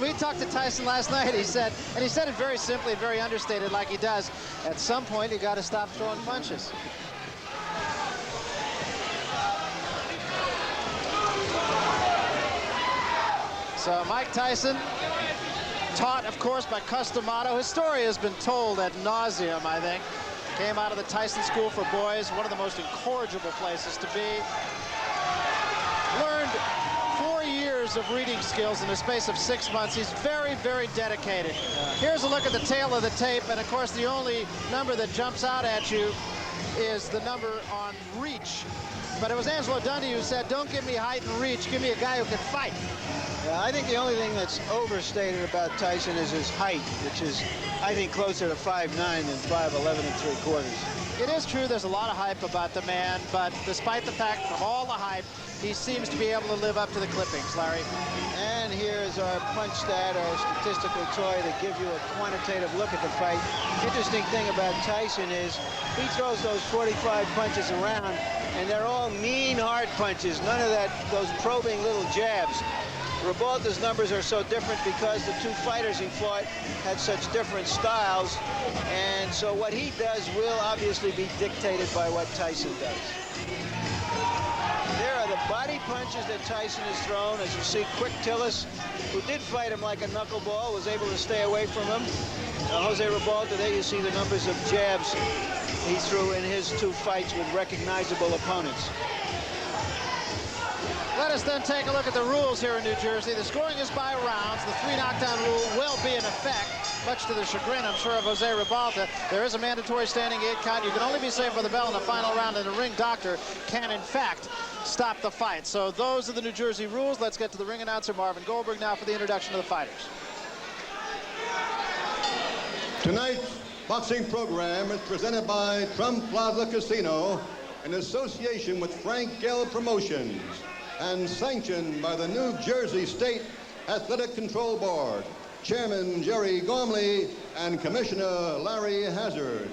when we talked to Tyson last night, he said it very simply, very understated, like he does. At some point, you got to stop throwing punches. So Mike Tyson, taught, of course, by Customato. His story has been told ad nauseum, I think. Came out of the Tyson School for Boys, one of the most incorrigible places to be. Learned 4 years of reading skills in the space of 6 months. He's very, very dedicated. Here's a look at the tail of the tape, and of course the only number that jumps out at you is the number on reach. But it was Angelo Dundee who said, don't give me height and reach, give me a guy who can fight. Yeah, I think the only thing that's overstated about Tyson is his height, which is, I think, closer to 5'9" than 5'11 3/4. It is true there's a lot of hype about the man, but despite the fact of all the hype, he seems to be able to live up to the clippings, Larry. And here's our punch stat, our statistical toy to give you a quantitative look at the fight. Interesting thing about Tyson is he throws those 45 punches around, and they're all mean, hard punches. None of those probing little jabs. Ribalta's numbers are so different because the two fighters he fought had such different styles, and so what he does will obviously be dictated by what Tyson does. There are the body punches that Tyson has thrown. As you see, Quick Tillis, who did fight him like a knuckleball, was able to stay away from him. Jose Ribalta, there you see the numbers of jabs he threw in his two fights with recognizable opponents. Let us then take a look at the rules here in New Jersey. The scoring is by rounds. The 3 knockdown rule will be in effect, much to the chagrin, I'm sure, of Jose Ribalta. There is a mandatory standing 8 count. You can only be saved for the bell in the final round, and the ring doctor can, in fact, stop the fight. So those are the New Jersey rules. Let's get to the ring announcer, Marvin Goldberg, now for the introduction of the fighters. Tonight's boxing program is presented by Trump Plaza Casino in association with Frank Gell Promotions and sanctioned by the New Jersey State Athletic Control Board, Chairman Jerry Gormley and Commissioner Larry Hazard.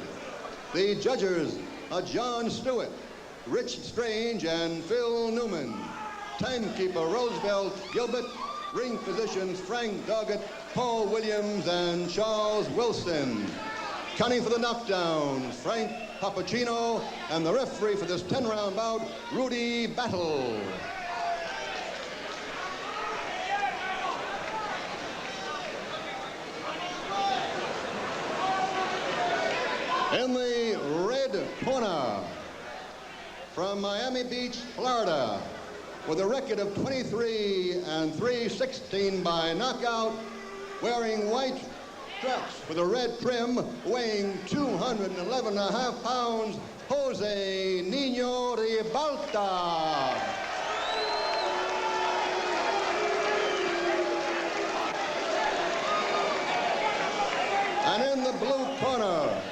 The judges are John Stewart, Rich Strange, and Phil Newman. Timekeeper Roosevelt Gilbert. Ring physicians Frank Doggett, Paul Williams, and Charles Wilson. Counting for the knockdowns, Frank Papacino, and the referee for this 10-round bout, Rudy Battle. In the red corner, from Miami Beach, Florida, with a record of 23 and 3/16 by knockout, wearing white straps with a red trim, weighing 211.5 pounds, Jose Nino Ribalta. And in the blue corner,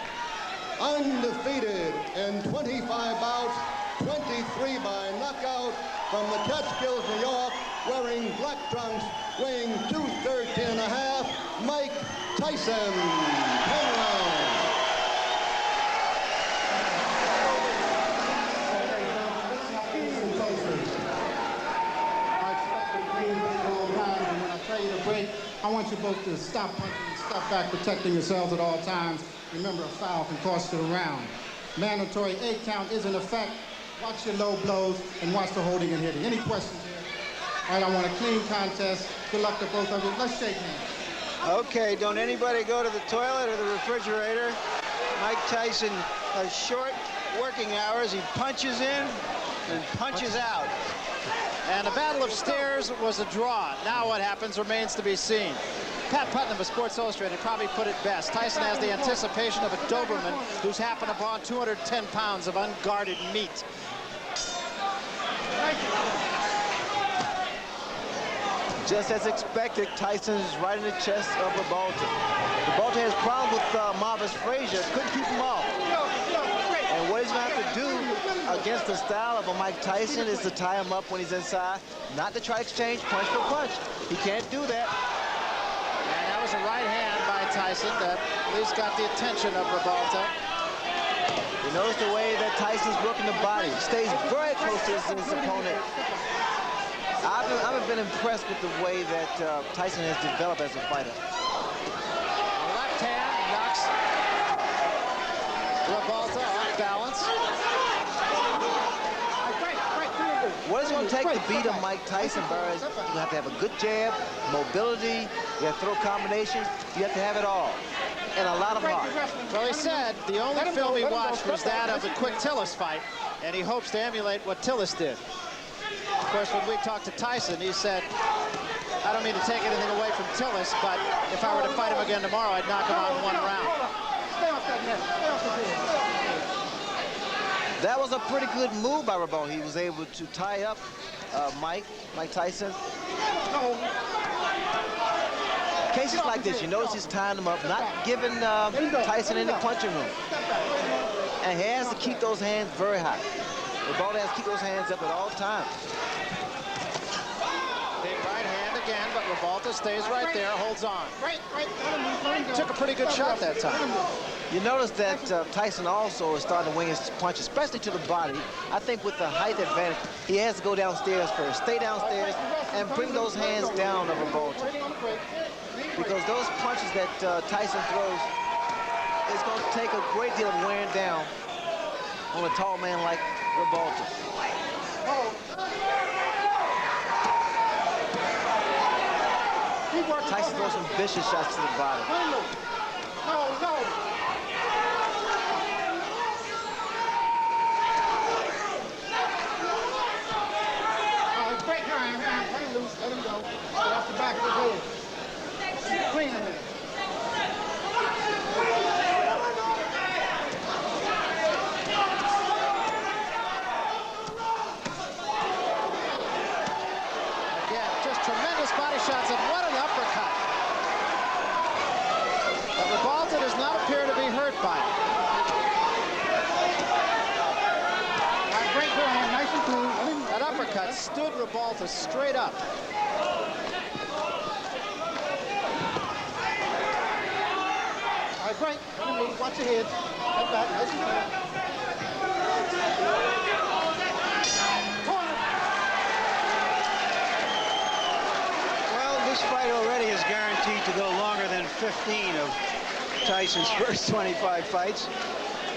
undefeated in 25 bouts, 23 by knockout, from the Catskills, New York, wearing black trunks, weighing 213.5, Mike Tyson. 10 rounds. When I tell you to break, I want you both to stop punching and step back, protecting yourselves at all times. Remember, a foul can cost you the round. Mandatory 8 count is in effect. Watch your low blows and watch the holding and hitting. Any questions here? All right, I want a clean contest. Good luck to both of you. Let's shake hands. Okay, don't anybody go to the toilet or the refrigerator. Mike Tyson has short working hours. He punches in and punches out. And the Battle of Stairs was a draw. Now what happens remains to be seen. Pat Putnam of Sports Illustrated probably put it best. Tyson has the anticipation of a Doberman who's happened upon 210 pounds of unguarded meat. Just as expected, Tyson is right in the chest of Ribalta. Ribalta has problems with Marvis Frazier. Couldn't keep him off. And what he's going to have to do against the style of a Mike Tyson is to tie him up when he's inside, not to try to exchange punch for punch. He can't do that. And that was a right hand by Tyson that at least got the attention of Ribalta. You notice the way that Tyson's working the body. Stays very close to his opponent. I've been impressed with the way that Tyson has developed as a fighter. Left hand knocks Ribalta off balance. What it's going to take to beat a Mike Tyson, Burr, is you have to have a good jab, mobility, you have to throw combinations, you have to have it all, and a lot of heart. Well, he said the only film he watched was that of the quick Tillis fight, and he hopes to emulate what Tillis did. Of course, when we talked to Tyson, he said, I don't mean to take anything away from Tillis, but if I were to fight him again tomorrow, I'd knock him out in 1 round. That was a pretty good move by Ribalta. He was able to tie up Mike Tyson. Cases like this, you notice he's tying him up, not giving Tyson any punching room. And he has to keep those hands very high. Ribalta has to keep those hands up at all times. Big right hand again, but Ribalta stays right there, holds on. Took a pretty good shot that time. You notice that Tyson also is starting to wing his punch, especially to the body. I think with the height advantage, he has to go downstairs first, stay downstairs, and bring those hands down of Ribalta. Because those punches that Tyson throws is going to take a great deal of wearing down on a tall man like Ribalta. Tyson throws some vicious shots to the body. Let him go. Get off the back of his head. Clean him there. Again, just tremendous body shots, and what an uppercut. But Ribalta does not appear to be hurt by it. All right, break your hand, nice and clean. That uppercut stood Ribalta straight up. All right, break. Watch your head. Step back, nice and clean. Well, this fight already is guaranteed to go longer than 15 of Tyson's first 25 fights.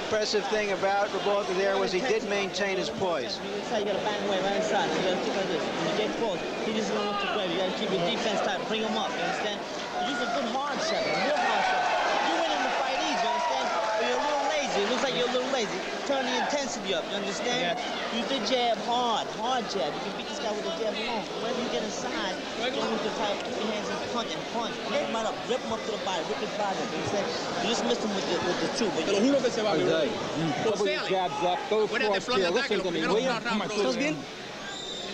Impressive thing about Ribalta there was he did maintain his poise. You got to bang away right inside. You got to keep like this. When you get close, he just don't want to grab. You got to keep your defense tight. Bring him up. You understand? Use a good hard shot, a real hard shot. You win in the fight easy. You understand? But you're a little lazy. It looks like you're a little lazy. Turn the intensity up. You understand? Yeah. Use the jab hard jab. You can beat this guy with a jab alone. Whenever you get inside, you don't need to try to keep your hands in punch and punch. Rip him right up. Rip him up to the body. Rip his body up. You understand? You just missed him with the two. But you Jabs up, go cross here, listen to me, will you? ¿Estás bien?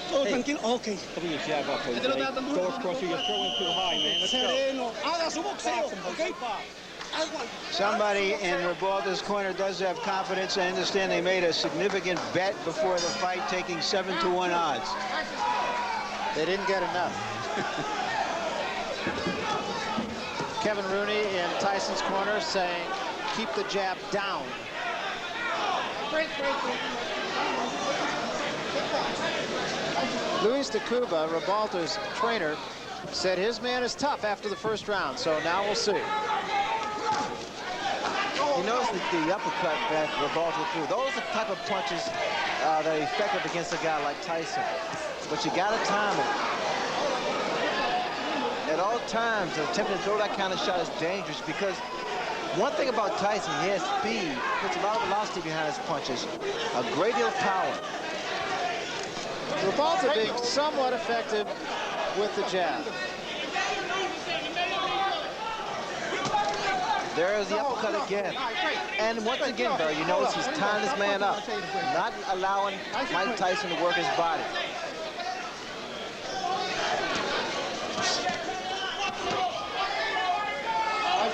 Todo tranquilo, okay. Cover your jab up, Jose. Go across here, you're throwing too high, man. Let's go. Sereno. Haga su boxeo, okay? Somebody in Ribalta's corner does have confidence. I understand they made a significant bet before the fight, taking 7-to-1 odds. They didn't get enough. Kevin Rooney in Tyson's corner saying, keep the jab down. Luis de Cuba, Ribalta's trainer, said his man is tough after the first round, so now we'll see. You notice the uppercut that Ribalta threw. Those are the type of punches that are effective against a guy like Tyson. But you got to time it. At all times, attempting to throw that kind of shot is dangerous because one thing about Tyson, he has speed, puts a lot of velocity behind his punches, a great deal of power. Ribalta being somewhat effective with the jab. There's the uppercut again. And once again, Barry, you notice he's tying this man up, not allowing Mike Tyson to work his body.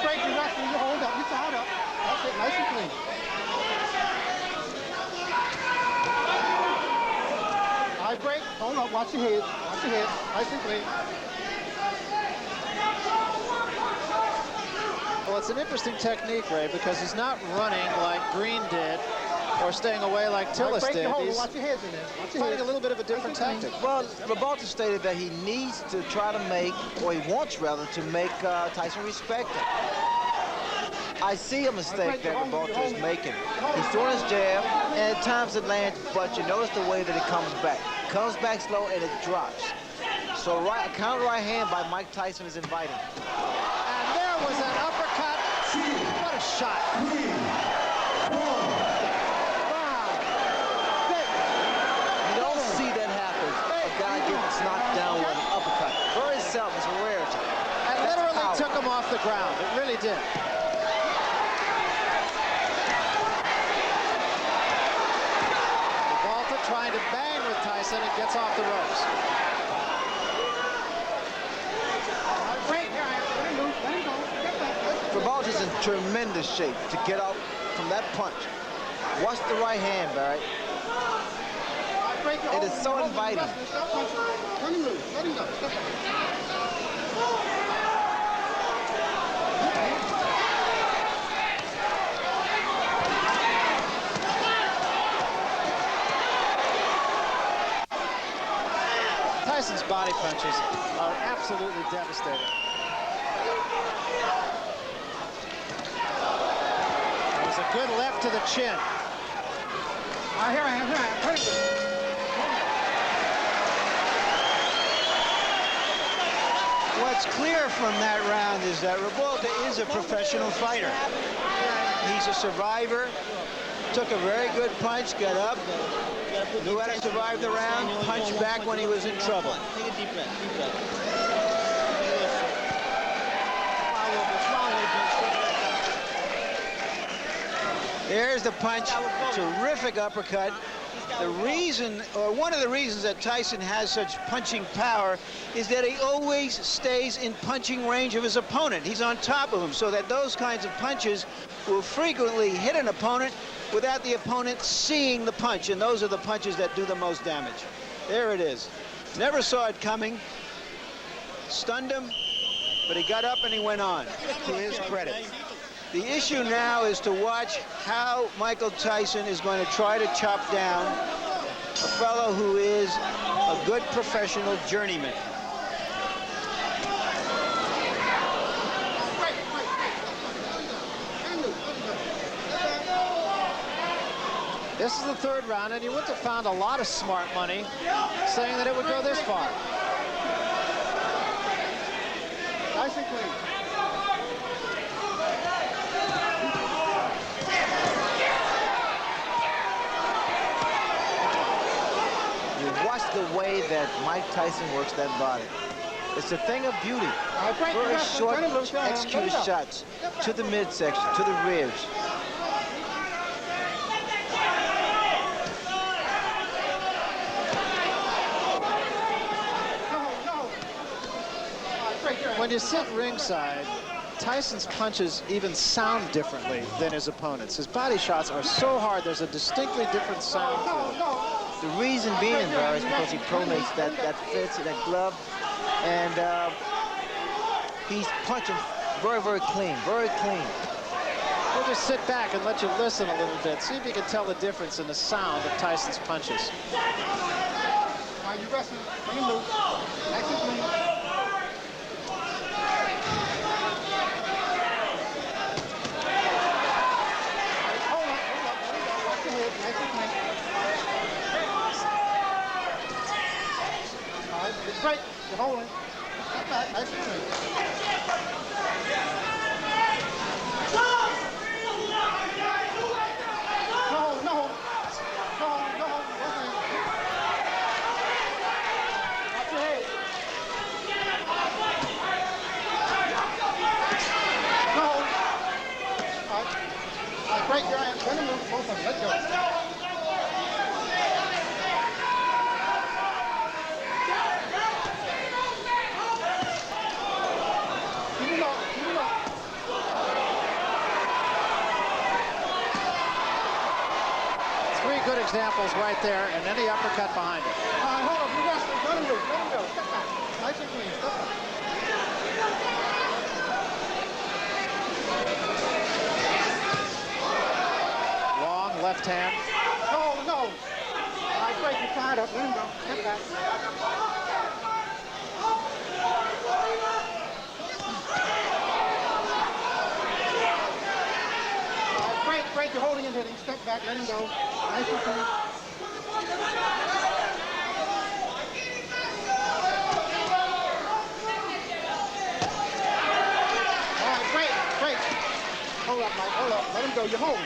Break your wrestling, you hold up, you tied up. That's it, nice and clean. All right, break, hold up, watch your head, nice and clean. Well, it's an interesting technique, Ray, because he's not running like Green did or staying away like Tillis did. He's Watch your heads in there. Watch your fighting a heads. little bit of a different tactic. Well, Ribalta stated that he needs to try to make, or he wants rather, to make Tyson respect him. I see a mistake that Ribalta is making. He's throwing his jab, and at times it lands, but you notice the way that it comes back. Comes back slow, and it drops. So a counter right hand by Mike Tyson is inviting. And there was an uppercut. What a shot. Wow. You don't see that happen. A guy gets knocked down with an uppercut. Very seldom, it's a rarity. And literally took him off the ground. It really did. Ribalta trying to bang with Tyson and gets off the ropes. Ribalta's in tremendous shape to get out from that punch. Watch the right hand, Barry. It is so inviting. Let him move. Let him go. Step back. Tyson's body punches are absolutely devastating. That was a good left to the chin. Here I am. What's clear from that round is that Ribalta is a professional fighter. He's a survivor. Took a very good punch, got up, knew how to survive the round, punched back when he was in trouble. Take a deep breath, deep breath. There's the punch, terrific uppercut. The reason, or one of the reasons that Tyson has such punching power is that he always stays in punching range of his opponent. He's on top of him, so that those kinds of punches will frequently hit an opponent without the opponent seeing the punch, and those are the punches that do the most damage. There it is. Never saw it coming. Stunned him, but he got up and he went on, to his credit. The issue now is to watch how Michael Tyson is going to try to chop down a fellow who is a good professional journeyman. This is the third round, and you wouldn't have found a lot of smart money saying that it would go this far. Nice and clean. Watch the way that Mike Tyson works that body. It's a thing of beauty. Very short, executed shots to the midsection, to the ribs. When you sit ringside, Tyson's punches even sound differently than his opponents. His body shots are so hard, there's a distinctly different sound to them. The reason being, Barry, is because he pronates that fits, that glove, and he's punching very, very clean, very clean. We'll just sit back and let you listen a little bit. See if you can tell the difference in the sound of Tyson's punches. Are you wrestling? Let him move. Nice and clean. Hold up. Watch your head. Nice and clean. All right, it's right. You're holding. Step back. Nice and clean. No. Watch your head. No. All right, break your hand. Let him move. Both of them. Let go. Good examples right there, and then the uppercut behind it. Hold up, you wrestling. Let him move. Let him go. Step back. Nice and clean. Step back. Long left hand. tied up. Let him go. Step back. Break, you're holding him, hitting. Step back, let him go. Nice and clean. All right, break. Hold up, Mike, hold up. Let him go, you're holding.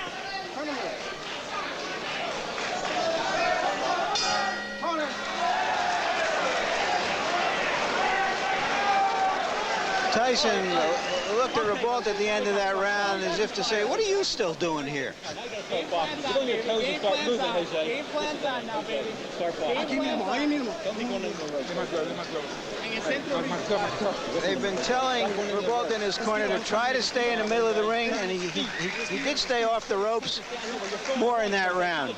Turn him in. Hold him. Tyson looked at Ribalta at the end of that round as if to say, what are you still doing here? Get on your toes and start moving, Jose. Game plan's on now, baby. Start blocking. Aquí mismo. Don't be going into the road. They've been telling Ribalta in his corner to try to stay in the middle of the ring, and he did stay off the ropes more in that round.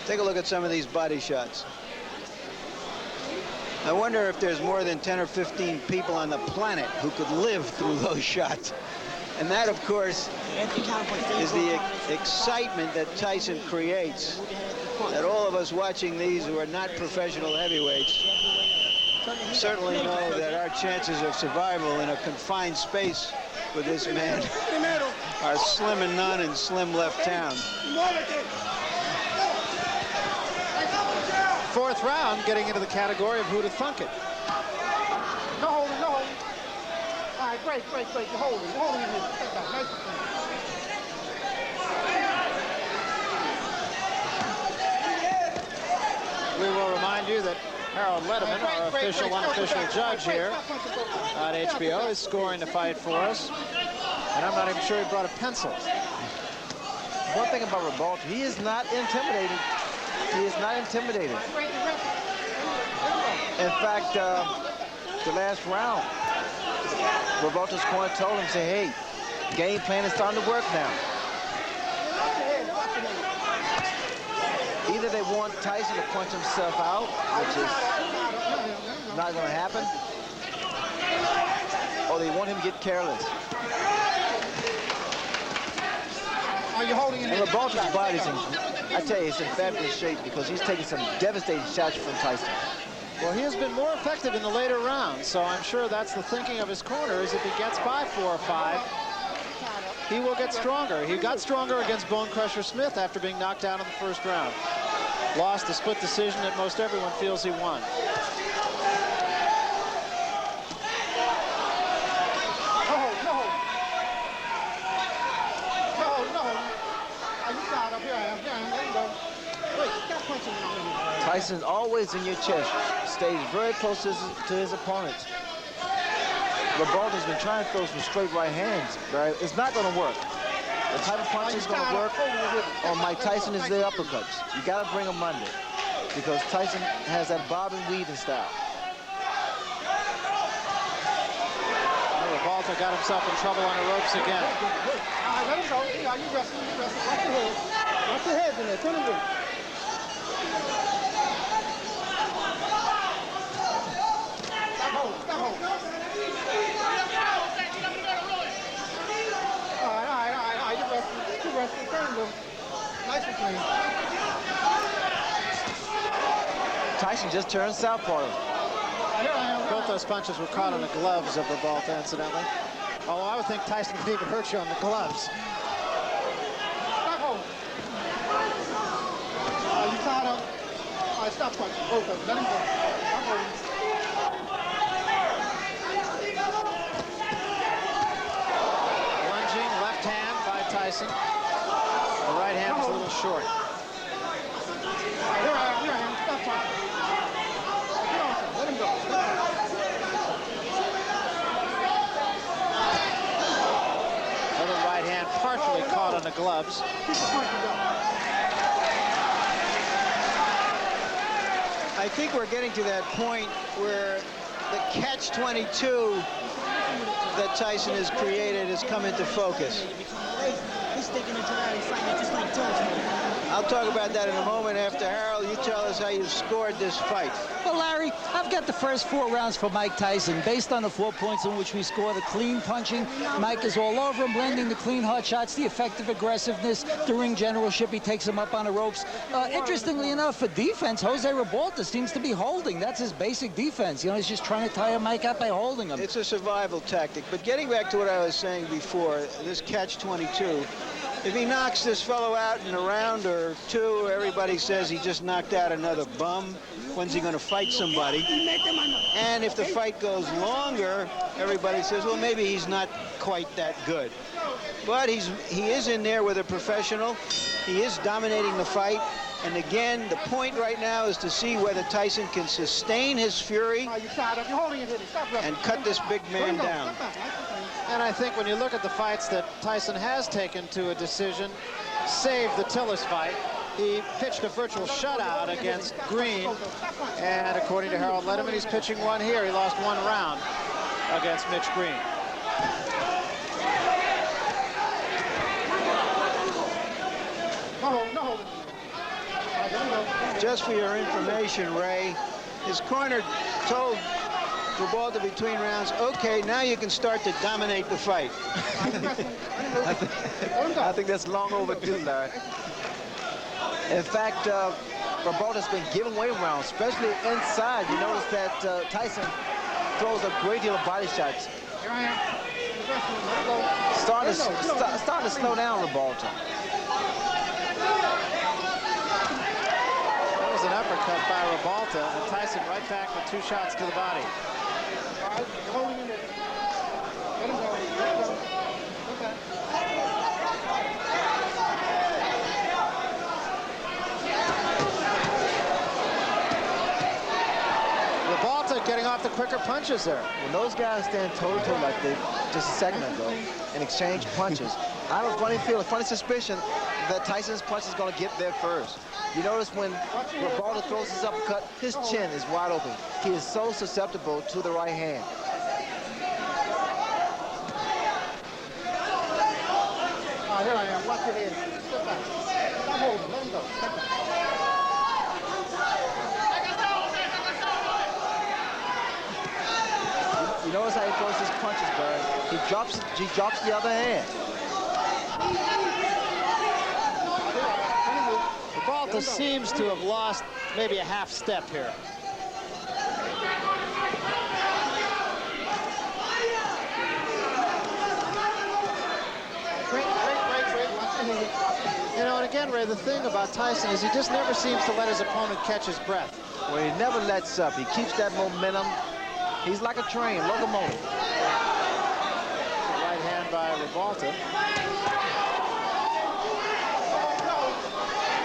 Take a look at some of these body shots. I wonder if there's more than 10 or 15 people on the planet who could live through those shots. And that, of course, is the excitement that Tyson creates, that all of us watching these who are not professional heavyweights certainly know that our chances of survival in a confined space with this man are slim and none in slim left town. Fourth round, getting into the category of who to thunk it. No holding, no holding. All right, break. You're holding him. Step back, nice and clean. We will remind you that Harold Letterman, our official, unofficial judge here on HBO, is scoring the fight for us. And I'm not even sure he brought a pencil. One thing about Ribalta, he is not intimidated. He is not intimidated. In fact, the last round, Ribalta's corner told him, say, hey, game plan is starting to work now. Either they want Tyson to punch himself out, which is not going to happen, or they want him to get careless. Are you holding him? And Ribalta's body's in, I tell you, it's in fabulous shape because he's taking some devastating shots from Tyson. Well, he has been more effective in the later rounds, so I'm sure that's the thinking of his corner, is if he gets by 4 or 5, he will get stronger. He got stronger against Bone Crusher Smith after being knocked out in the first round. Lost a split decision that most everyone feels he won. Tyson's always in your chest, stays very close to his opponents. Ribalta's been trying to throw some straight right hands, but it's not going to work. The type of punch is going to work on Mike Tyson is the uppercuts. You got to bring them under because Tyson has that bob and weaving style. Ribalta got himself in trouble on the ropes again. All right, let him go. Yeah, you wrestle. Watch your head. Watch your heads in there. Turn him in. Nice and clean. Tyson just turned southpaw. Both those punches were caught on the gloves of Ribalta, incidentally. Although I would think Tyson could even hurt you on the gloves. Stop holding. You tied up. All right, stop punching. Both of them. Let him go. Stop holding. Lunging left hand by Tyson. The right hand was a little short. Here I am. Stop punching. Get on him. Let him go. Another right hand partially caught on the gloves. Keep the punching going. I think we're getting to that point where the catch-22 that Tyson has created has come into focus. He's sticking into that excitement just like George. I'll talk about that in a moment after Harold. You tell us how you scored this fight. Well, Larry, I've got the first 4 rounds for Mike Tyson. Based on the 4 points in which we score, the clean punching, Mike is all over him, blending the clean hard shots, the effective aggressiveness, the ring generalship. He takes him up on the ropes. Interestingly enough, for defense, Jose Ribalta seems to be holding. That's his basic defense. You know, he's just trying to tire Mike out by holding him. It's a survival tactic. But getting back to what I was saying before, this catch-22, if he knocks this fellow out in a round or 2, everybody says he just knocked out another bum. When's he going to fight somebody? And if the fight goes longer, everybody says, well, maybe he's not quite that good. But he is in there with a professional. He is dominating the fight. And again, the point right now is to see whether Tyson can sustain his fury and cut this big man down. And I think when you look at the fights that Tyson has taken to a decision, save the Tillis fight, he pitched a virtual shutout against Green. And according to Harold Letterman, he's pitching one here. He lost 1 round against Mitch Green. Just for your information, Ray, his corner told Ribalta between rounds, okay, now you can start to dominate the fight. I think that's long overdue, Larry. In fact, Ribalta's been giving away rounds, especially inside. You notice that Tyson throws a great deal of body shots. Starting to slow down Ribalta. That was an uppercut by Ribalta, and Tyson right back with 2 shots to the body. Ribalta getting off the quicker punches there. When those guys stand toe-to-toe like they just a second ago and exchange punches, I have a funny suspicion that Tyson's punch is going to get there first. You notice when Ribalta throws his uppercut, his chin is wide open. He is so susceptible to the right hand. Here I am. Watch your head. Step back. Stop holding. Let him go. Step back. You notice how he throws his punches, Barry. He drops the other hand. Ribalta seems to have lost maybe a half step here. You know, and again, Ray, the thing about Tyson is he just never seems to let his opponent catch his breath. Well, he never lets up. He keeps that momentum. He's like a train, locomotive. Right hand by Ribalta.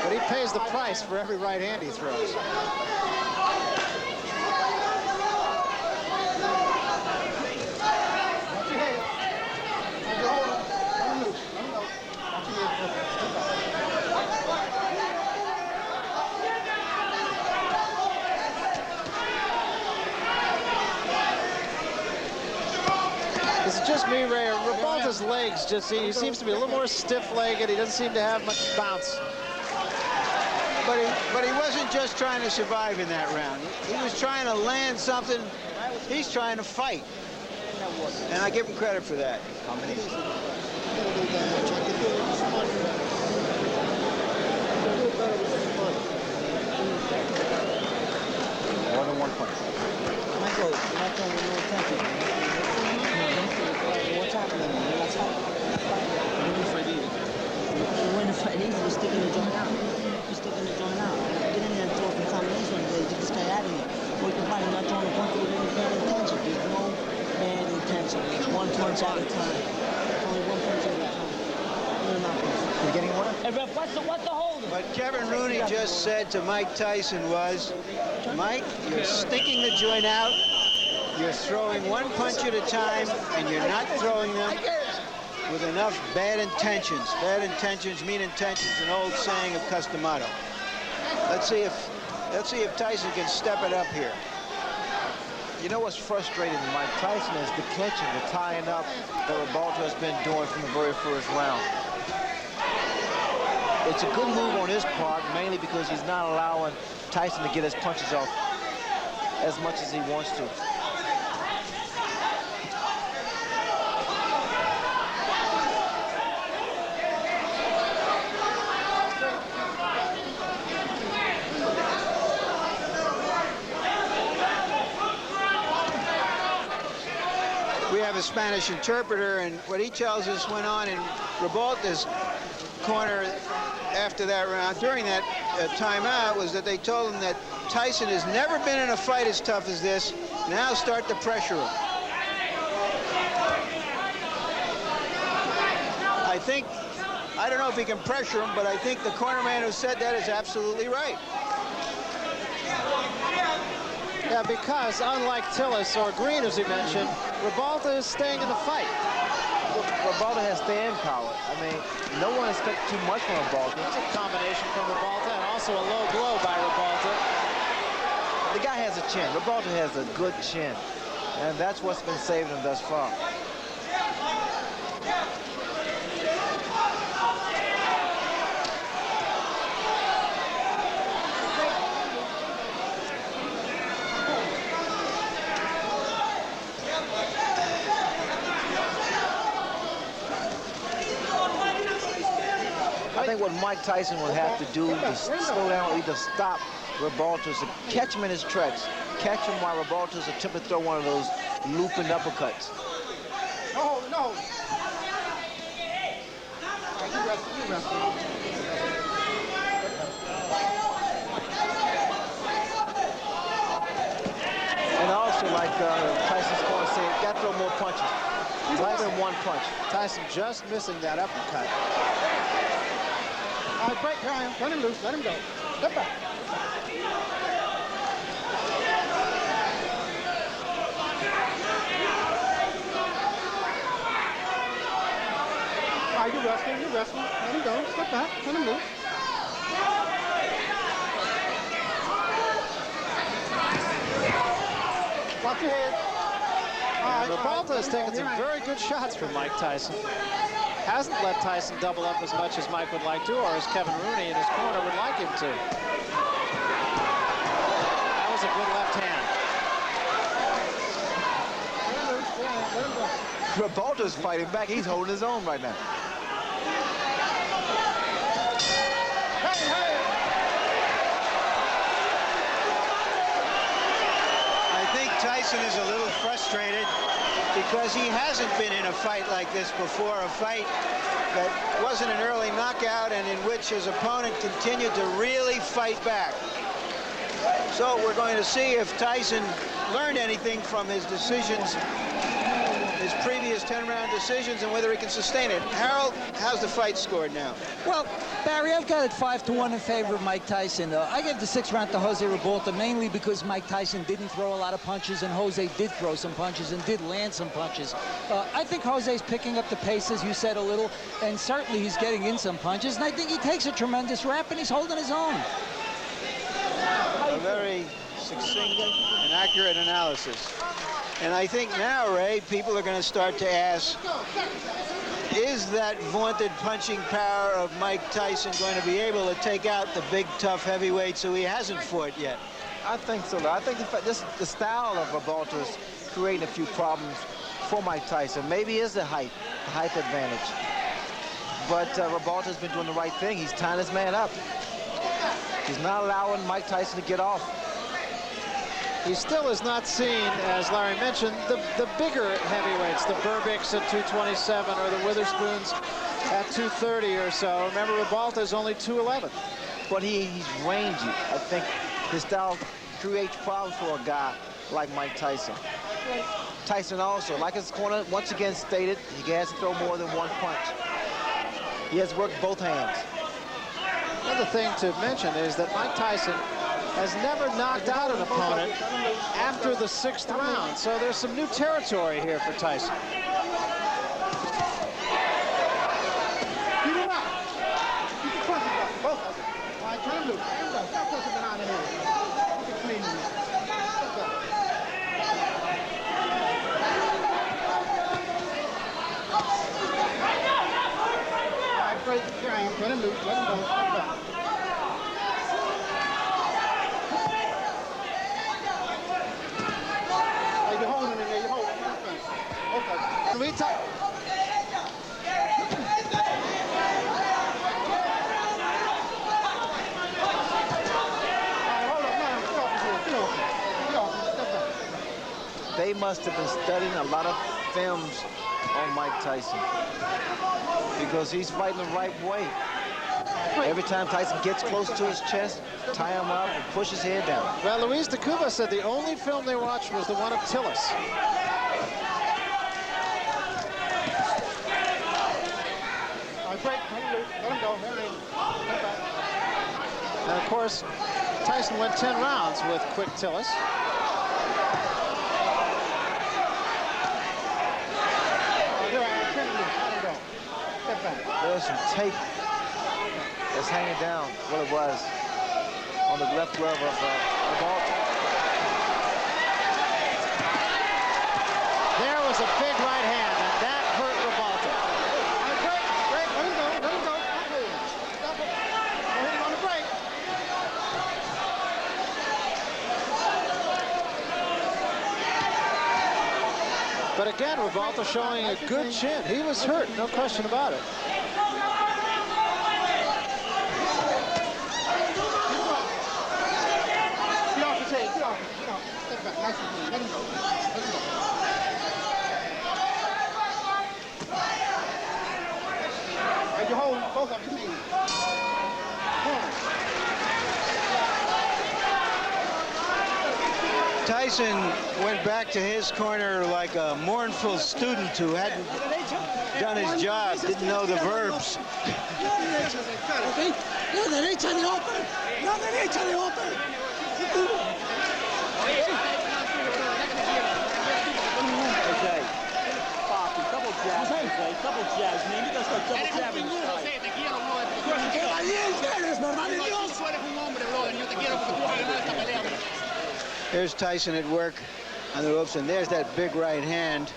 But he pays the price for every right hand he throws. Is it just me, Ray? Ribalta's legs just, he seems to be a little more stiff-legged. He doesn't seem to have much bounce. But he wasn't just trying to survive in that round. He was trying to land something. He's trying to fight. And I give him credit for that. More than 1 punch. Michael, what's happening? What's happening? When the fight easy, you're sticking the joint out. You're sticking the joint out. Get in there and throw some combination. Get this guy out of here. Or you can probably not throwing a punch with any bad intention. There's no bad intention. It's 1 punch at a time. Only 1 punch at a time. You're getting one? Hey, ref, what's the hold? What Kevin Rooney just said to Mike Tyson was, Mike, you're sticking the joint out. You're throwing 1 punch at a time, and you're not throwing them with enough bad intentions. Bad intentions mean intentions, an old saying of Customato. Let's see if Tyson can step it up here. You know what's frustrating Mike Tyson is the clinching, the tying up that Ribalta has been doing from the very first round. It's a good move on his part, mainly because he's not allowing Tyson to get his punches off as much as he wants to. We have a Spanish interpreter, and what he tells us went on in Ribalta's corner after that round, during that timeout, was that they told him that Tyson has never been in a fight as tough as this. Now start to pressure him. I don't know if he can pressure him, but I think the corner man who said that is absolutely right. Yeah, because unlike Tillis or Green, as he mentioned, Ribalta is staying in the fight. Ribalta has staying power. I mean, no one expects too much from Ribalta. It's a combination from Ribalta and also a low blow by Ribalta. The guy has a chin. Ribalta has a good chin, and that's what's been saving him thus far. I think what Mike Tyson will have to do to slow down or either stop Ribalta is to catch him in his tracks. Catch him while Ribalta's attempting to throw one of those looping uppercuts. Oh, no. You rest. And also, like Tyson's going to say, got to throw more punches. Right in one punch. Tyson just missing that uppercut. All right, break, Ryan. Let him loose. Let him go. Step back. All right, you wrestling. Let him go. Step back. Let him loose. Watch your head. Ribalta has taken some very good shots from Mike Tyson. Hasn't let Tyson double up as much as Mike would like to, or as Kevin Rooney in his corner would like him to. That was a good left hand. Ribalta's fighting back. He's holding his own right now. I think Tyson is a little frustrated because he hasn't been in a fight like this before, a fight that wasn't an early knockout and in which his opponent continued to really fight back. So we're going to see if Tyson learned anything from his decisions, his previous 10-round decisions, and whether he can sustain it. Harold, how's the fight scored now? Well, Barry, I've got it 5-1 in favor of Mike Tyson. I gave the 6th round to Jose Ribalta mainly because Mike Tyson didn't throw a lot of punches and Jose did throw some punches and did land some punches. I think Jose's picking up the pace, as you said, a little, and certainly he's getting in some punches, and I think he takes a tremendous rap and he's holding his own. A very succinct and accurate analysis. And I think now, Ray, people are going to start to ask, is that vaunted punching power of Mike Tyson going to be able to take out the big, tough heavyweights who he hasn't fought yet? I think so. I think the style of Ribalta is creating a few problems for Mike Tyson. Maybe it's the height advantage. But Ribalta's been doing the right thing. He's tying his man up. He's not allowing Mike Tyson to get off. He still is not seen, as Larry mentioned, the bigger heavyweights, the Burbicks at 227 or the Witherspoons at 230 or so. Remember, Ribalta is only 211. But he's rangy. I think his style creates problems for a guy like Mike Tyson. Tyson also, like his corner once again stated, he has to throw more than one punch. He has worked both hands. Another thing to mention is that Mike Tyson has never knocked out an opponent after the 6th round. So there's some new territory here for Tyson. Keep him up. Keep the punches up. Both of them. All right, turn him loose. Stop pushing behind the head. Keep it clean. All right, break the frame. Turn him loose. Let him go. Can we talk? They must have been studying a lot of films on Mike Tyson because he's fighting the right way. Every time Tyson gets close to his chest, tie him up and push his head down. Well, Luis de Cuba said the only film they watched was the one of Tillis. And of course, Tyson went 10 rounds with quick Tillis. There's some tape that's hanging down, what it was, on the left glove of Ribalta. There was a big right hand, and that hurt Ribalta. Break, let him go, let him go. Stop it. Don't hit him on the break. But again, Ribalta showing a good chin. He was hurt, no question about it. Get off his head, get off. Step back, nice and clean. Let him go, let him go. And you hold both of your knees. Tyson went back to his corner like a mournful student who hadn't done his job, didn't know the verbs. Okay. Double jabs, double jabs, man. You gotta start double jabbing. There's Tyson at work on the ropes, and there's that big right hand.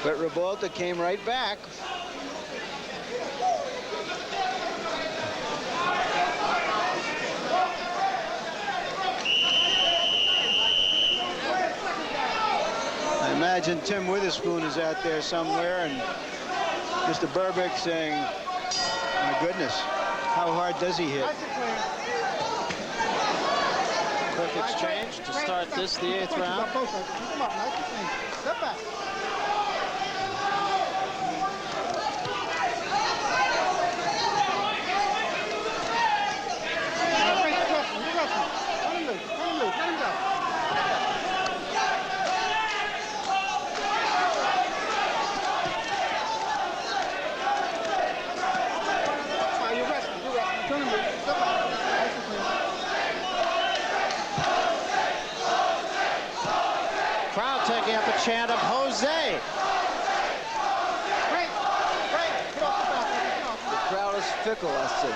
But Ribalta came right back. I imagine Tim Witherspoon is out there somewhere, and Mr. Burbick saying, my goodness, how hard does he hit? Quick exchange to start this, the 8th round. Step back. Crowd taking up a chant of Jose. The crowd is fickle, I see.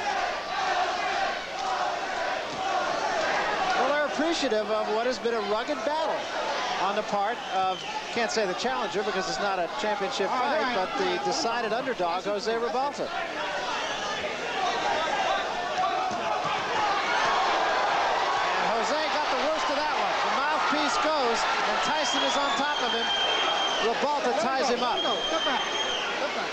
Well, they're appreciative of what has been a rugged battle on the part of, can't say the challenger because it's not a championship fight, but the decided underdog, Jose Ribalta. And Jose got the worst of that one. The mouthpiece goes, and Tyson is on top of him. Ribalta ties him up. Step back. Step back.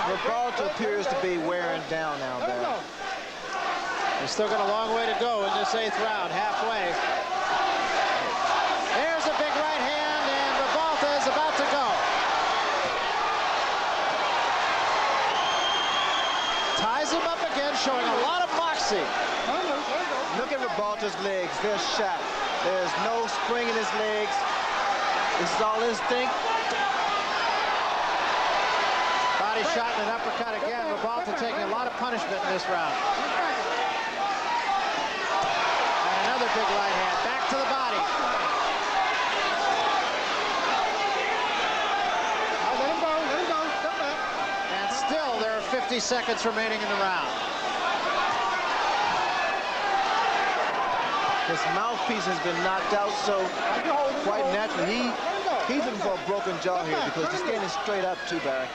Ribalta appears to be wearing down now, Barry. He's still got a long way to go in this 8th round, halfway. There's a big right hand, and Ribalta is about to go. Ties him up again, showing a lot of moxie. Look at Ribalta's legs. They're shot. There's no spring in his legs. This is all instinct. Body shot and an uppercut again. Ribalta taking a lot of punishment in this round. And another big right hand. Back to the body. Let him go. Step back. And still there are 50 seconds remaining in the round. His mouthpiece has been knocked out, so quite naturally, he's looking for a broken jaw here because he's standing straight up too, Barry.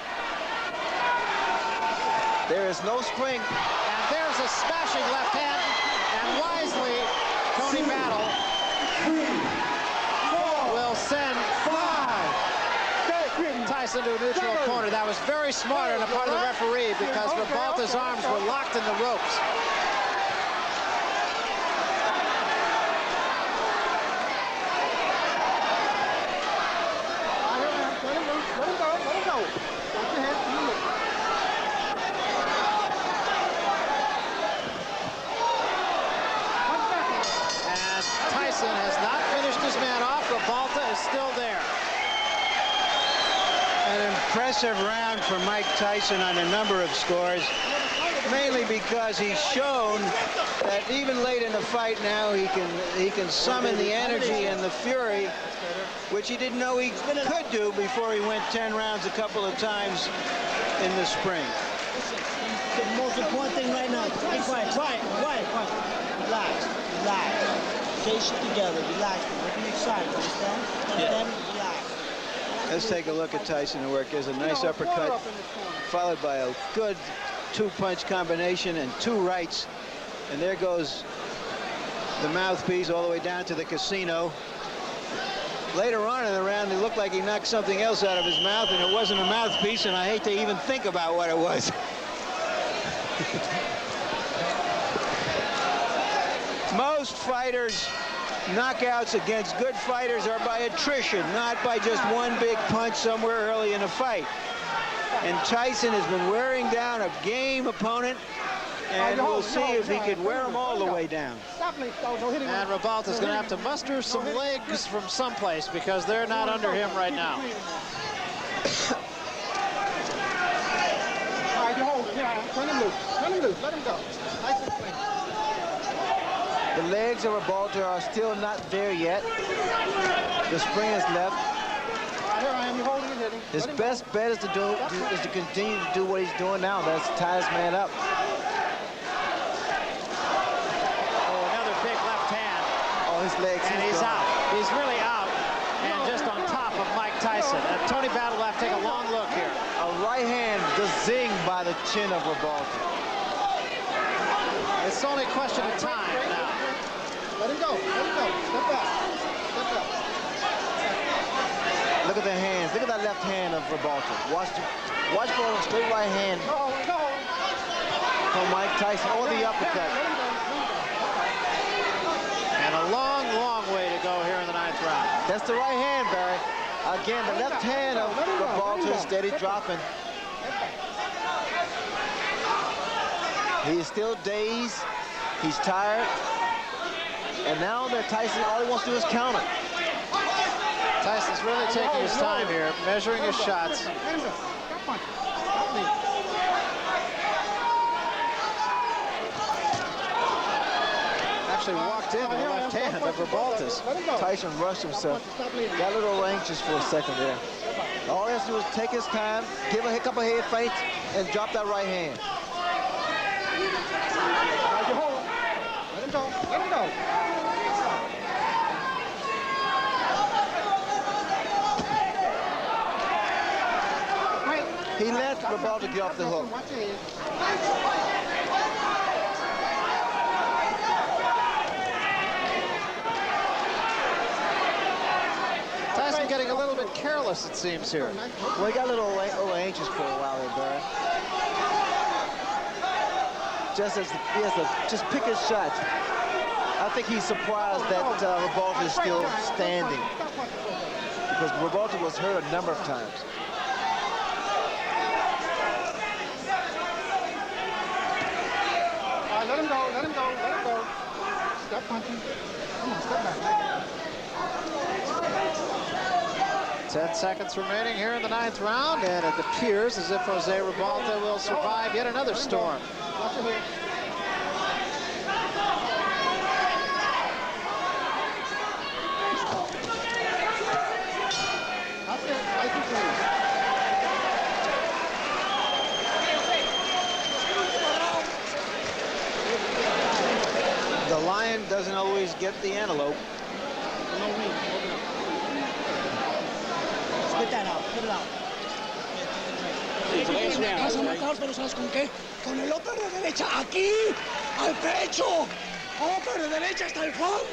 There is no spring. And there's a smashing left hand. And wisely, Tony Battle will send Tyson to a neutral corner. That was very smart on the part of the referee because Ribalta's arms were locked in the ropes. And Tyson has not finished his man off. Ribalta is still there. An impressive round for Mike Tyson on a number of scores, mainly because he's shown that even late in the fight now he can summon the energy and the fury, which he didn't know he could do before he went 10 rounds a couple of times in the spring. The most important thing right now, be quiet, quiet. Relax. Get your shit together, relax. Don't be excited, understand? Relax. Let's take a look at Tyson work. There's a nice uppercut, followed by a good two-punch combination and two rights. And there goes the mouthpiece all the way down to the casino. Later on in the round, it looked like he knocked something else out of his mouth, and it wasn't a mouthpiece, and I hate to even think about what it was. Most fighters' knockouts against good fighters are by attrition, not by just one big punch somewhere early in a fight. And Tyson has been wearing down a game opponent, and we'll see if he can wear him all the way down. And Ribalta's going to have to muster some legs from someplace because they're not under him right now. All right, you hold him. Turn him loose. Let him go. The legs of Ribalta are still not there yet. The spring is left. Here I am. You hold him and hit him. His best bet is to continue to do what he's doing now. That's tie his man up. Oh, another big left hand. Oh, his legs. And he's out. He's really out. And just on top of Mike Tyson. And Tony Battle will have to take a long look here. A right hand gazing by the chin of Ribalta. It's only a question of time now. Let him go. Step back. Look at the hands. Look at that left hand of Ribalta. Watch for a straight right hand from Mike Tyson or the uppercut. And a long, long way to go here in the 9th round. That's the right hand, Barry. Again, the left hand of Ribalta is steady dropping. He is still dazed. He's tired. And now that Tyson, all he wants to do is counter. Tyson's really taking his time here, measuring his shots. Actually walked in the left hand of Ribalta's. Tyson rushed himself. Got a little anxious for a second there. All he has to do is take his time, give a couple head feints, and drop that right hand. Let him go. He let Ribalta get off the hook. Tyson getting a little bit careless, it seems, here. Well, he got a little anxious for a while there, Barry. Just as he has to just pick his shots. I think he's surprised that Ribalta is still standing, because Ribalta was hurt a number of times. Let him go. Step punching. Come on, step back. 10 seconds remaining here in the 9th round, and it appears as if Jose Ribalta will survive yet another storm. Watch your head. That's it. Tyson, please. The lion doesn't always get the antelope. Spit that out. Put it out. It's the last Vas a matar, pero ¿sabes con qué? Con el upper de derecha, aquí, al pecho. Upper de derecha hasta el fondo.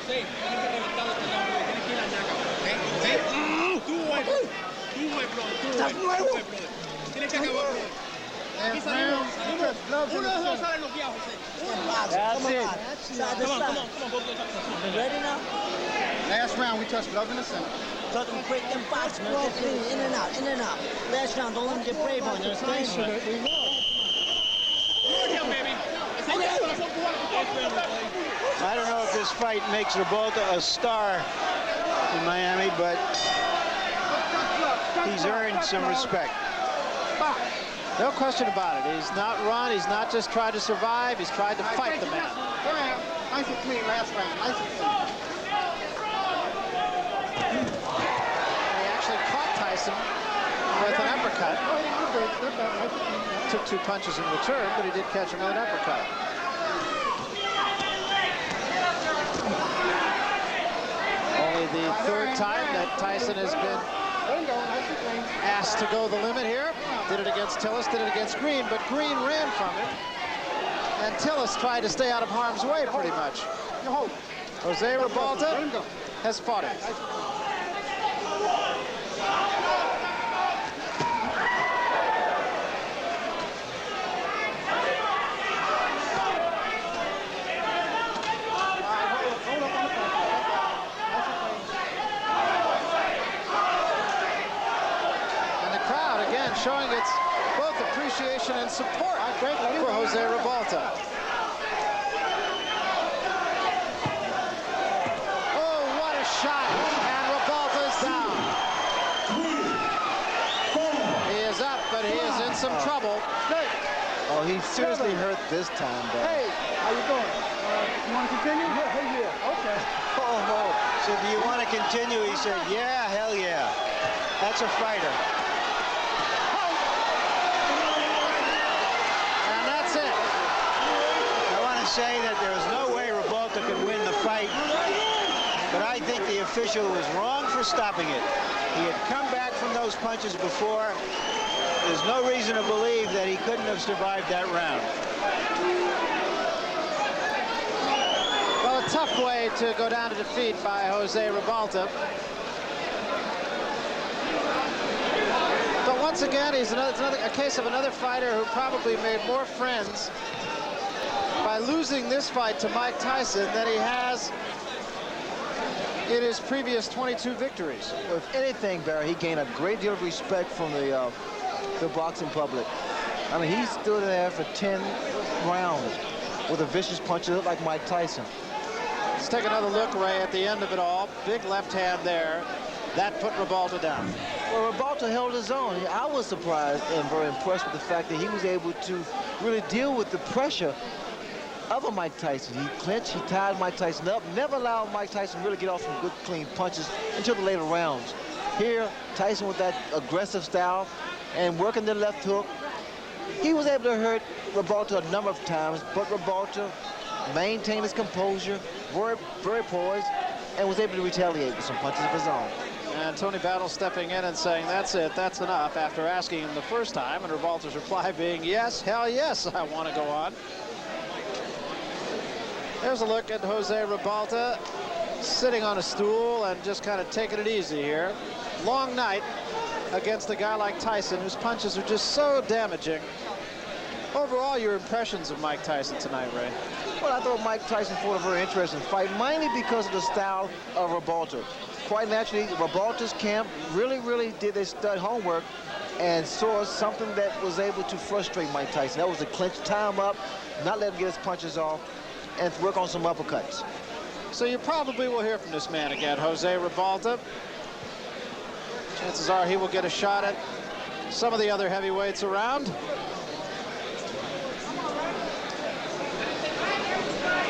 Sí, tienes que reventarlo hasta allá, brother. Tienes que ir a la ñaca, ¿ok? Tú, güey, brother. Estás nuevo. Tienes que acabar, brother. Aquí salimos. Uno de los dos salen los viejos, That's it. Come on, both of them. You ready now? Last round, we touched glove in the center. Let them break them box, man. In and out, in and out. Last round, don't let them get brave on you, understand? I don't know if this fight makes Ribalta a star in Miami, but he's earned some respect. No question about it. He's not run. He's not just tried to survive. He's tried to fight the man. Nice and clean last round. Nice and clean. He actually caught Tyson with an uppercut. Took 2 punches in return, but he did catch him with an uppercut. Only the 3rd time that Tyson has been asked to go the limit here. Did it against Tillis, did it against Green, but Green ran from him. And Tillis tried to stay out of harm's way pretty much. Jose Ribalta has fought it. Showing its both appreciation and support for Jose Ribalta. Oh, what a shot! And Ribalta's down. He is up, but he is in some trouble. Oh, he seriously hurt this time, though. Hey, how you doing? You want to continue? Yeah. Okay. So do you want to continue? He said, yeah, hell yeah. That's a fighter. Say that there's no way Ribalta could win the fight, but I think the official was wrong for stopping it. He had come back from those punches before. There's no reason to believe that he couldn't have survived that round. Well, a tough way to go down to defeat by Jose Ribalta. But once again, it's a case of another fighter who probably made more friends by losing this fight to Mike Tyson than he has in his previous 22 victories. Well, if anything, Barry, he gained a great deal of respect from the boxing public. I mean, he stood there for 10 rounds with a vicious punch that looked like Mike Tyson. Let's take another look, Ray, at the end of it all. Big left hand there. That put Ribalta down. Well, Ribalta held his own. I was surprised and very impressed with the fact that he was able to really deal with the pressure of a Mike Tyson. He clinched, he tied Mike Tyson up, never allowed Mike Tyson to really get off some good, clean punches until the later rounds. Here, Tyson with that aggressive style and working the left hook, he was able to hurt Ribalta a number of times, but Ribalta maintained his composure, very poised, and was able to retaliate with some punches of his own. And Tony Battle stepping in and saying, that's it, that's enough, after asking him the first time, and Ribalta's reply being, yes, hell yes, I want to go on. There's a look at Jose Ribalta sitting on a stool and just kind of taking it easy here. Long night against a guy like Tyson, whose punches are just so damaging. Overall, your impressions of Mike Tyson tonight, Ray? Well, I thought Mike Tyson fought a very interesting fight, mainly because of the style of Ribalta. Quite naturally, Ribalta's camp really did their stud homework and saw something that was able to frustrate Mike Tyson. That was to clinch, tie him up, not let him get his punches off, and work on some uppercuts. So you probably will hear from this man again, Jose Ribalta. Chances are he will get a shot at some of the other heavyweights around.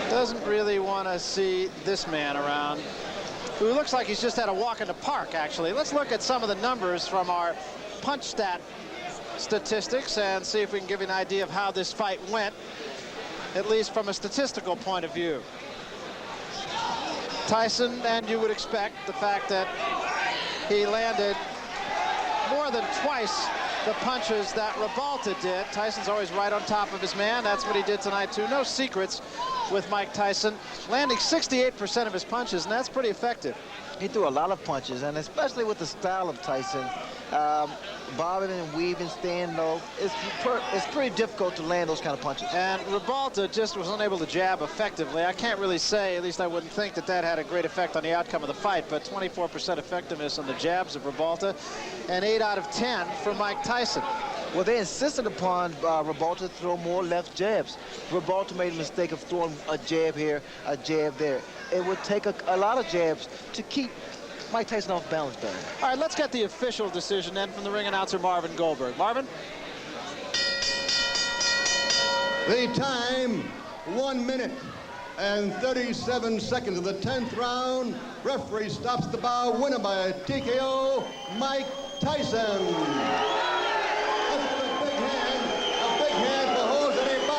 Doesn't really want to see this man around, who looks like he's just had a walk in the park, actually. Let's look at some of the numbers from our punch stat statistics and see if we can give you an idea of how this fight went, at least from a statistical point of view. Tyson, and you would expect the fact that he landed more than twice the punches that Ribalta did. Tyson's always right on top of his man. That's what he did tonight, too. No secrets with Mike Tyson, landing 68% of his punches, and that's pretty effective. He threw a lot of punches, and especially with the style of Tyson, bobbing and weaving, staying low, it's pretty difficult to land those kind of punches. And Ribalta just was unable to jab effectively. I can't really say, at least I wouldn't think that that had a great effect on the outcome of the fight, but 24% effectiveness on the jabs of Ribalta, and 8 out of 10 for Mike Tyson. Well, they insisted upon Ribalta to throw more left jabs. Ribalta made a mistake of throwing a jab here, a jab there. It would take a lot of jabs to keep Mike Tyson off balance better. All right, let's get the official decision then from the ring announcer, Marvin Goldberg. Marvin? The time, 1 minute and 37 seconds of the 10th round. Referee stops the bout. Winner by TKO, Mike Tyson.